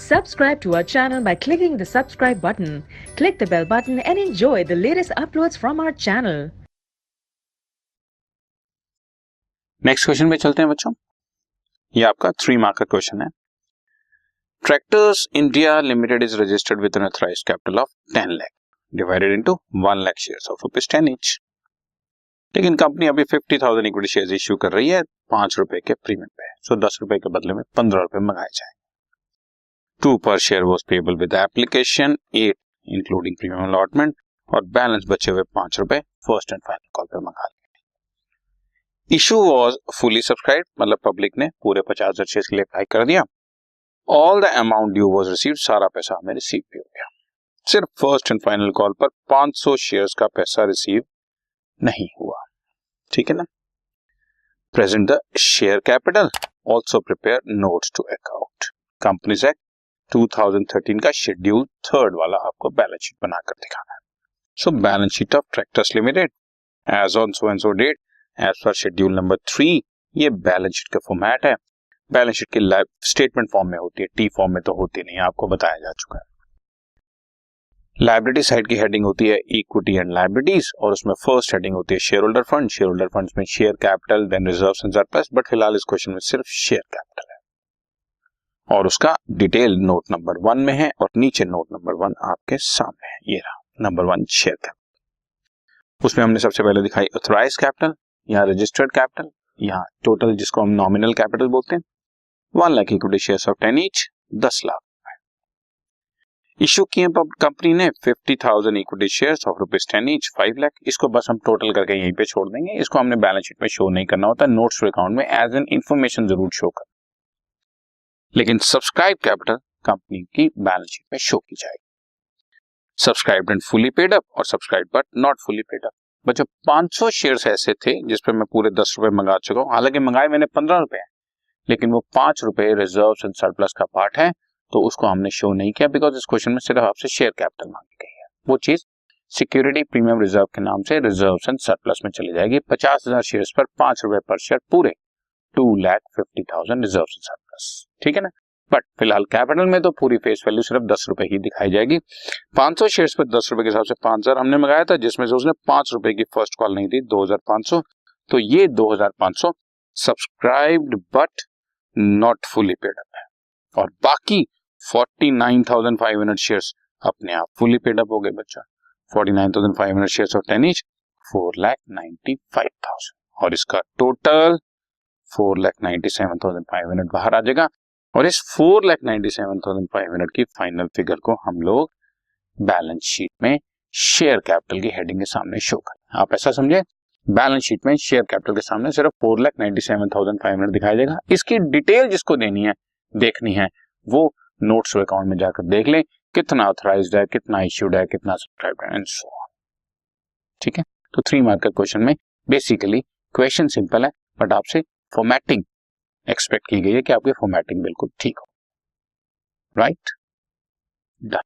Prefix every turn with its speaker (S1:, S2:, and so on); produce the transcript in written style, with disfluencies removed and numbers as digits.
S1: Subscribe to our channel by clicking the subscribe button. Click the bell button and enjoy the latest uploads from our channel.
S2: Next question पे चलते हैं बच्चों। ये आपका 3 mark का question है। Tractors India limited is registered with N authorised capital of 10 lakh divided into 1 lakh shares of ₹10 each. लेकिन company अभी 50,000 इक्विटी शेयर्स इश्यू कर रही है ₹5 के प्रीमियम पे, सो ₹10 के बदले में ₹15 मंगाए जाएंगे। 2 per share was payable with the application, 8 including premium allotment, और बैलेंस बचे हुए ₹5 फर्स्ट एंड फाइनल कॉल पे मंगा लिए। इशू वाज फुली सब्सक्राइब, मतलब पब्लिक ने पूरे 50,000 शेयर्स के लिए अप्लाई कर दिया। All the amount due was received, सारा पैसा हमें रिसीव भी हो गया। सिर्फ फर्स्ट एंड फाइनल कॉल पर 500 शेयर्स का पैसा रिसीव नहीं हुआ। ठीक है ना। Present the share capital, also prepare notes to account. Companies act 2013 का शेड्यूल 3 वाला आपको बैलेंस शीट बनाकर दिखाना है। So balance sheet of tractors limited as on so and so date as पर शेड्यूल नंबर 3, ये बैलेंस शीट का format है। बैलेंस शीट की स्टेटमेंट फॉर्म में होती है, टी फॉर्म में तो होती नहीं, आपको बताया जा चुका है। लायबिलिटी साइड की हेडिंग होती है इक्विटी एंड लायबिलिटीज, और उसमें फर्स्ट हेडिंग होती है shareholder fund. Shareholder fund में share capital, then reserves and surplus, but फिलहाल इस क्वेश्चन में सिर्फ शेयर कैपिटल है, और उसका डिटेल नोट नंबर 1 में है, और नीचे नोट नंबर 1 आपके सामने है। ये रहा नंबर 1 शेयर कैपिटल। उसमें हमने सबसे पहले दिखाई ऑथराइज कैपिटल, यहाँ रजिस्टर्ड कैपिटल, यहाँ टोटल जिसको हम नॉमिनल कैपिटल बोलते हैं 1 lakh equity shares of 10 each, 10 lakh. Issue किए कंपनी ने 50,000 equity shares of ₹10 each, 5 lakh. इसको बस हम टोटल करके यहीं पे छोड़ देंगे, इसको हमने बैलेंस शीट में शो नहीं करना होता, नोट्स अकाउंट में एज एन इंफॉर्मेशन जरूर शो कर, लेकिन सब्सक्राइब कैपिटल कंपनी की बैलेंस शीट में शो की जाएगी। Subscribed and fully paid up और subscribe but not fully paid up. बच्चों 500 शेयर्स ऐसे थे जिस पे मैं पूरे ₹10 मंगा चुका हूं, हालांकि मंगाए मैंने ₹15, लेकिन वो ₹5 रिजर्व्स एंड सरप्लस का पार्ट है, तो उसको हमने शो नहीं किया, बिकॉज इस क्वेश्चन में सिर्फ आपसे शेयर कैपिटल मांगी गई है। वो चीज सिक्योरिटी प्रीमियम रिजर्व के नाम से रिजर्व्स एंड सरप्लस में चली जाएगी। 50,000 शेयर्स पर ₹5 पर शेयर, पूरे 2,50,000 रिजर्व्स एंड सरप्लस। ठीक है ना। बट फिलहाल कैपिटल में तो पूरी फेस वैल्यू सिर्फ ₹10 ही दिखाई जाएगी। 500 शेयर्स पर ₹10 के हिसाब से 5,000 हमने मंगाया था, जिसमें से उसने ₹5 की फर्स्ट कॉल नहीं दी, 2,500। तो ये 2,500 subscribed but not fully paid up है, और बाकी 49,500 शेयर्स अपने आप फुली पेड अप हो गए बच्चा। 49,500 शेयर्स ऑफ 10 ईच, 4,95,000, और इसका टोटल 4,97,500 बाहर आ जाएगा। और इस 4,97,500 की फाइनल फिगर को हम लोग बैलेंस शीट में शेयर कैपिटल की हेडिंग के सामने शो करें। आप ऐसा समझे, बैलेंस शीट में शेयर कैपिटल के सामने सिर्फ 4,97,500 दिखाई देगा। इसकी डिटेल जिसको देनी है, देखनी है, वो नोट्स अकाउंट में जाकर देख ले, कितना ऑथराइज्ड है, कितना इश्यूड है, कितना सब्सक्राइब्ड है, एंड सो ऑन। ठीक है। तो 3 मार्क का क्वेश्चन में बेसिकली क्वेश्चन सिंपल है, बट आपसे फॉर्मेटिंग एक्सपेक्ट की गई है कि आपकी फॉर्मेटिंग बिल्कुल ठीक हो। Right, done.